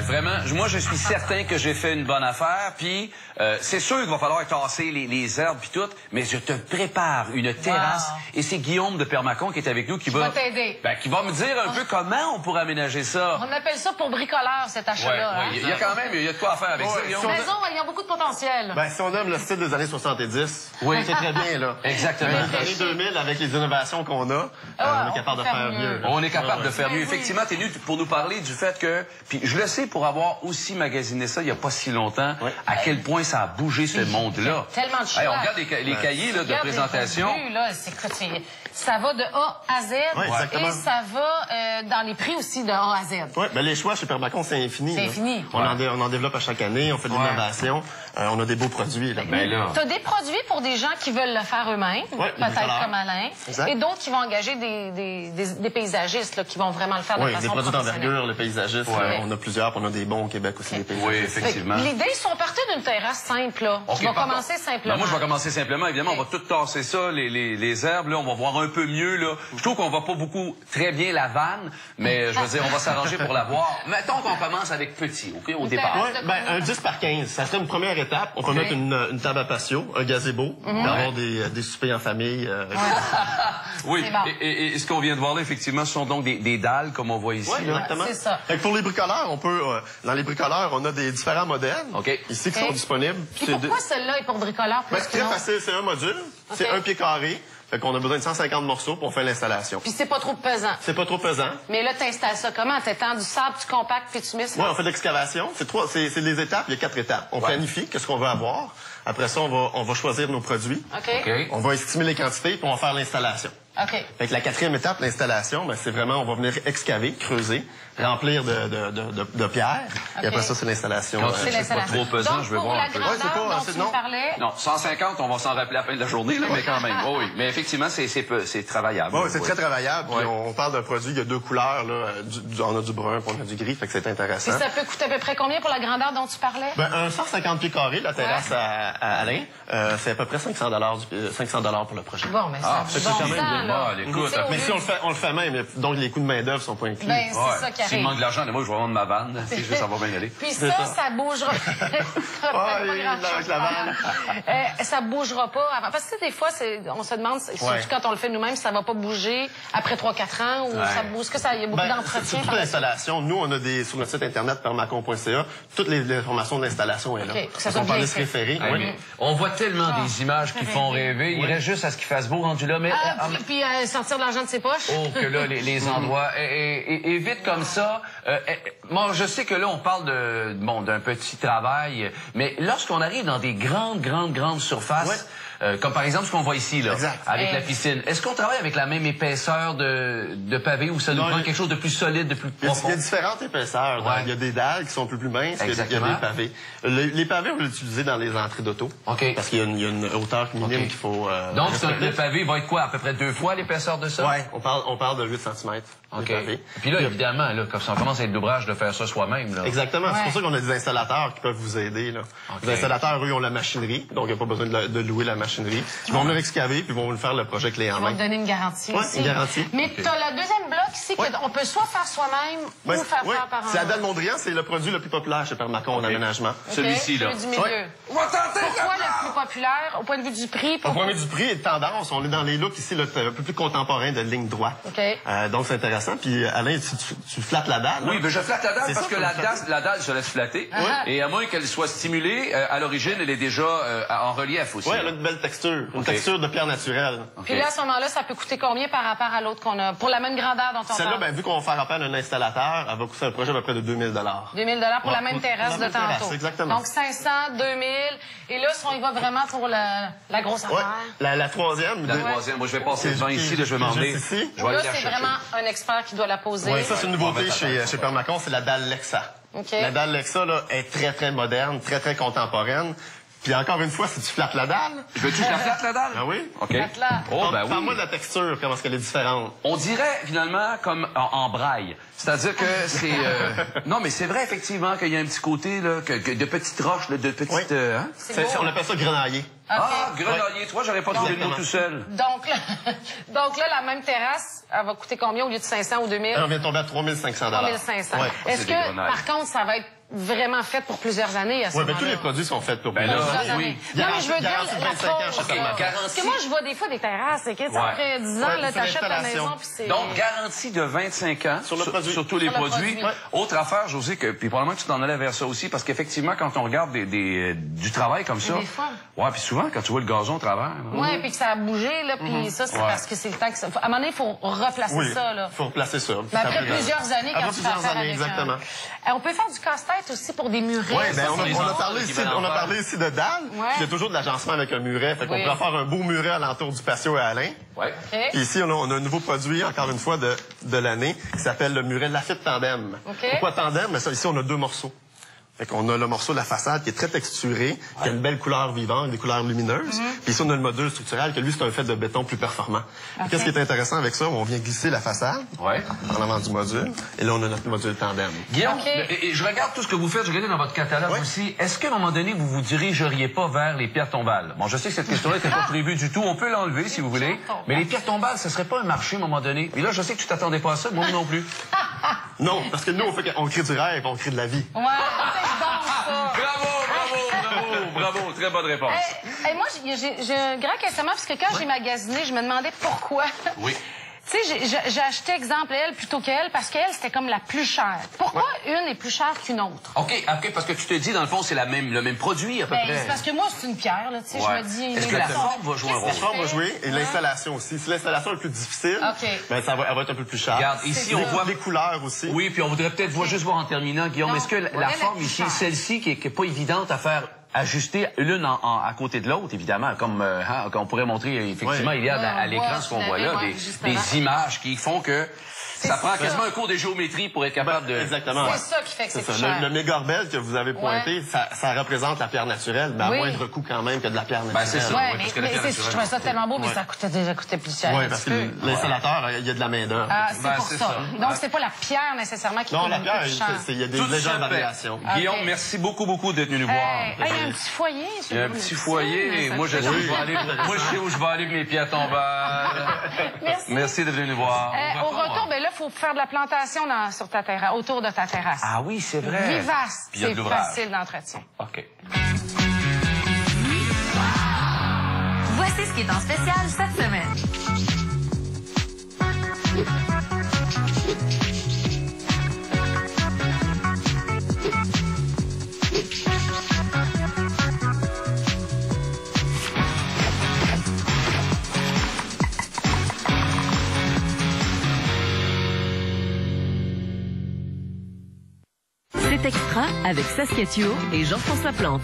Vraiment, moi, je suis certain que j'ai fait une bonne affaire. Puis, c'est sûr qu'il va falloir tasser les herbes puis tout, mais je te prépare une terrasse. Et c'est Guillaume de Permacon qui est avec nous qui va t'aider. Qui va me dire un peu comment on pourrait aménager ça. On appelle ça pour bricoleur, cet achat-là. Il y a quand même, il y a de quoi à faire avec ça, Guillaume. Maison, il y a beaucoup de potentiel. Ben, si on aime le style des années 70, oui, c'est très bien, là. Exactement. Les années 2000, avec les innovations qu'on a, on est capable de faire mieux. On est capable de faire mieux. Effectivement, tu es venu pour nous parler du fait que, puis je le sais pour avoir aussi magasiné ça il n'y a pas si longtemps, à quel point ça a bougé ce monde-là. Tellement de choix. On regarde les cahiers là, de présentation. Ça va de A à Z et ça va dans les prix aussi de A à Z. Oui, ben les choix chez Permacon, c'est infini. C'est infini. On en développe à chaque année, on fait de l'innovation, on a des beaux produits. Là. Tu as des produits pour des gens qui veulent le faire eux-mêmes, peut-être comme Alain, et d'autres qui vont engager des paysagistes là, qui vont vraiment le faire de façon des produits professionnelle. d'envergure, les paysagistes, on a plusieurs, puis on a des bons au Québec aussi, des paysagistes. Oui, effectivement. L'idée, ils sont partis d'une terrasse simple, là. Tu vas commencer simplement. Ben, moi, je vais commencer simplement. Évidemment, on va tout tasser ça, les herbes, là, on va voir un peu mieux, là. Je trouve qu'on voit pas très bien la vanne, mais je veux dire, on va s'arranger pour la voir. Mettons qu'on commence avec petit, OK, au départ. Oui, ben, un 10 par 15, ça serait une première étape. On peut mettre une table à patio, un gazebo, avoir des soupers en famille. Oui, et ce qu'on vient de voir là, effectivement, ce sont donc des dalles, comme on voit ici. Oui, exactement. C'est ça. Pour les bricoleurs, on peut, dans les bricoleurs, on a des différents modèles ici qui sont disponibles. Et pourquoi celle-là est pour bricoleur? Ben, c'est très facile, c'est un module, c'est un pied carré. Fait qu'on a besoin de 150 morceaux pour faire l'installation. Puis c'est pas trop pesant. C'est pas trop pesant. Mais là, t'installes ça comment? T'étends du sable, tu compactes, puis tu mets ça? Oui, on fait de l'excavation. C'est des étapes, il y a 4 étapes. On planifie qu'est-ce qu'on veut avoir. Après ça, on va choisir nos produits. On va estimer les quantités, puis on va faire l'installation. Fait que la 4e étape, l'installation, ben, c'est vraiment, on va venir excaver, creuser, remplir de pierres. Et après ça, c'est l'installation. C'est l'installation. Trop pesant, donc, je vais pour voir la un peu. grandeur dont tu me parlais... Non, 150, on va s'en rappeler à la fin de la journée, là, mais quand même. Oui, mais effectivement, c'est travaillable. Oui, c'est très travaillable. Puis on parle d'un produit, il y a 2 couleurs. Là. On a du brun, puis on a du gris, fait que c'est intéressant. Et ça peut coûter à peu près combien pour la grandeur dont tu parlais? Ben, un 150 pieds carrés, la terrasse à Alain, c'est à peu près 500 pour le projet. Bon, mais c'est quand même bien. Écoute, mais si on le fait même, donc les coûts de main-d'œuvre sont pas inclus. Ben, c'est ça qui arrive. S'il manque de l'argent, moi, je vais vendre ma vanne. Si je veux, ça va bien aller. Puis ça bougera. Ça bougera pas. Parce que des fois, on se demande, surtout quand on le fait nous-mêmes, si ça va pas bouger après 3-4 ans ou ça bouge. Est-ce qu'il y a beaucoup d'entretien? C'est toute l'installation. Nous, on a sur notre site internet permacon.ca, toutes les informations de l'installation est là. On peut aller se référer. On voit tellement des images qui font rêver. Il reste juste à ce qu'il fasse beau rendu là. Mais puis sortir de l'argent de ses poches. Oh, que là, les endroits. Et vite comme ça. Moi, je sais que là, on parle d'un petit travail, mais lorsqu'on arrive dans des grandes surfaces, comme par exemple ce qu'on voit ici, là, avec la piscine, est-ce qu'on travaille avec la même épaisseur de pavé ou ça nous prend quelque chose de plus solide, de plus profond? Il y a différentes épaisseurs. Il y a des dalles qui sont plus minces, il y a des pavés. Les pavés, on va l'utiliser dans les entrées d'auto. Parce qu'il y a une hauteur minime qu'il faut... Donc, le pavé va être quoi? À peu près 2 fois l'épaisseur de ça? Oui, on parle de 8 cm. Puis là, évidemment, quand on commence à être d'ouvrage de faire ça soi-même. Exactement. C'est pour ça qu'on a des installateurs qui peuvent vous aider. Là. Les installateurs, eux, ils ont la machinerie, donc il n'y a pas besoin de louer la machinerie. Ils vont venir excaver, puis ils vont nous faire le projet clé en main. Ils vont te donner une garantie aussi. Une garantie. Mais tu as le deuxième bloc ici, qu'on peut soit faire soi-même ou faire faire par un... C'est la dalle Mondrian, c'est le produit le plus populaire chez Permacon en aménagement. Celui-ci, là. Celui du milieu. Pourquoi le plus populaire, au point de vue du prix? Au point de vue du prix et de tendance, on est dans les looks ici, un peu plus contemporains de ligne droite. Donc c'est intéressant. Puis Alain, tu flattes la dalle. Oui, mais je flatte la dalle parce que la dalle se laisse flatter. Et à moins qu'elle soit stimulée, à l'origine, elle est déjà en relief aussi. Oui, elle a une belle texture. Une texture de pierre naturelle. Puis là, à ce moment-là, ça peut coûter combien par rapport à l'autre qu'on a? Pour la même grandeur dont on parle? Celle-là, ben, vu qu'on va faire appel à un installateur, elle va coûter un projet à peu près de 2000 $. 2000 $ pour la même terrasse de tantôt. Exactement. Donc 500, 2000. Et là, si on y va vraiment pour la grosse affaire. La troisième. La troisième. Moi, je vais passer devant ici, je vais m'emmener. Là, c'est vraiment un expert qui doit la poser. Oui, ça, c'est une nouveauté chez Permacon, c'est la dalle Lexa. La dalle Lexa là, est très moderne, très contemporaine. Puis encore une fois, si tu flattes la dalle... Je veux-tu que je la flatte, la dalle? Ah oui? OK. Flatte-la. Oh, ben oui. Parle-moi de la texture, comment est-ce qu'elle est différente. On dirait, finalement, comme en braille. C'est-à-dire que c'est... Non, mais c'est vrai, effectivement, qu'il y a un petit côté, là, de petites roches, là, de petites... Oui. Hein? On appelle ça grenailler. Ah, grenailler. Toi, j'aurais pas trouvé le mot tout seul. Donc là, la même terrasse, elle va coûter combien au lieu de 500 ou 2000? On vient de tomber à 3500 3500. Ouais. Est-ce que, par contre, ça va être vraiment fait pour plusieurs années à ce moment-là? Tous les produits sont faits pour plusieurs années. oui. Non, mais je veux dire, garantie de 25 ans, parce certainement. que moi, je vois des fois des terrasses, après 10 ans, t'achètes ta maison, puis c'est... Donc, garantie de 25 ans sur tous les produits. Autre affaire, Josée, puis probablement que tu t'en allais vers ça aussi, parce qu'effectivement, quand on regarde du travail comme ça... Ouais, puis souvent, quand tu vois le gazon au travers... Ouais, puis que ça a bougé, là, puis ça, c'est parce que c'est le temps que ça... À un moment donné, il faut replacer ça, là. Il faut replacer ça. Mais après plusieurs années, quand tu fais affaire avec exactement. On peut faire du casse-tête aussi pour des murets. Oui, ben on a parlé ici de dalles. Il y a toujours de l'agencement avec un muret. Fait qu'on pourrait faire un beau muret alentour du patio à Alain. Ouais. Puis ici, on a un nouveau produit, encore une fois, de l'année, qui s'appelle le muret Lafitte Tandem. Pourquoi Tandem? Mais ça, ici, on a 2 morceaux. Fait qu'on a le morceau de la façade qui est très texturé, qui a une belle couleur vivante, des couleurs lumineuses. Puis ici, on a le module structurel, que lui, c'est un fait de béton plus performant. Qu'est-ce qui est intéressant avec ça? On vient glisser la façade en avant du module. Et là, on a notre module tandem. Guillaume, je regarde tout ce que vous faites, je regarde dans votre catalogue aussi. Est-ce qu'à un moment donné, vous vous dirigeriez pas vers les pierres tombales? Bon, je sais que cette question-là n'était pas prévue du tout. On peut l'enlever si vous voulez. Mais les pierres tombales, ce serait pas un marché à un moment donné. Et là, je sais que tu t'attendais pas à ça, moi non plus. Non, parce que nous, on crée du rêve, on crée de la vie. Ouais, Bravo, très bonne réponse. Moi, j'ai un grand questionnement, parce que quand j'ai magasiné, je me demandais pourquoi. Oui. Tu sais, j'ai acheté, exemple, elle plutôt qu'elle, parce qu'elle, c'était comme la plus chère. Pourquoi une est plus chère qu'une autre? OK, parce que tu te dis, dans le fond, c'est le même produit, à peu près. C'est parce que moi, c'est une pierre, là, tu sais, je me dis... Est-ce que la forme va jouer un rôle? La forme va jouer, et l'installation aussi. Si l'installation est plus difficile, ben, elle va être un peu plus chère. Regarde, ici, on voit... les couleurs aussi. Oui, puis on voudrait peut-être juste voir en terminant, Guillaume, est-ce que la forme ici, celle-ci, qui est pas évidente à faire ajuster l'une à côté de l'autre, évidemment, comme on pourrait montrer, effectivement, il y a à l'écran ce qu'on voit là, des images qui font que ça prend quasiment un cours de géométrie pour être capable de... Exactement. C'est ça qui fait que c'est plus cher. Le mégorbel que vous avez pointé, ça représente la pierre naturelle, mais à moindre coût quand même que de la pierre naturelle. Ben, c'est ça. Ouais, mais je trouvais ça tellement beau, mais ça coûtait plus cher. Oui, parce que l'installateur, il y a de la main-d'œuvre. Ah, c'est pour ça. Donc, c'est pas la pierre nécessairement qui coûte plus cher. Non, la pierre, il y a des légères variations. Guillaume, merci beaucoup d'être venu nous voir. Il y a un petit foyer. Il y a un petit foyer. Moi, je sais où je vais aller avec mes pierres tombales. Merci d'être venu nous voir. Au retour, ben là, il faut faire de la plantation sur ta terrasse, autour de ta terrasse. Ah oui, c'est vrai. Vivace, c'est facile d'entretien. OK. Voici ce qui est en spécial cette semaine. C'est Extra avec Saskia Thuot et Jean-François Plante.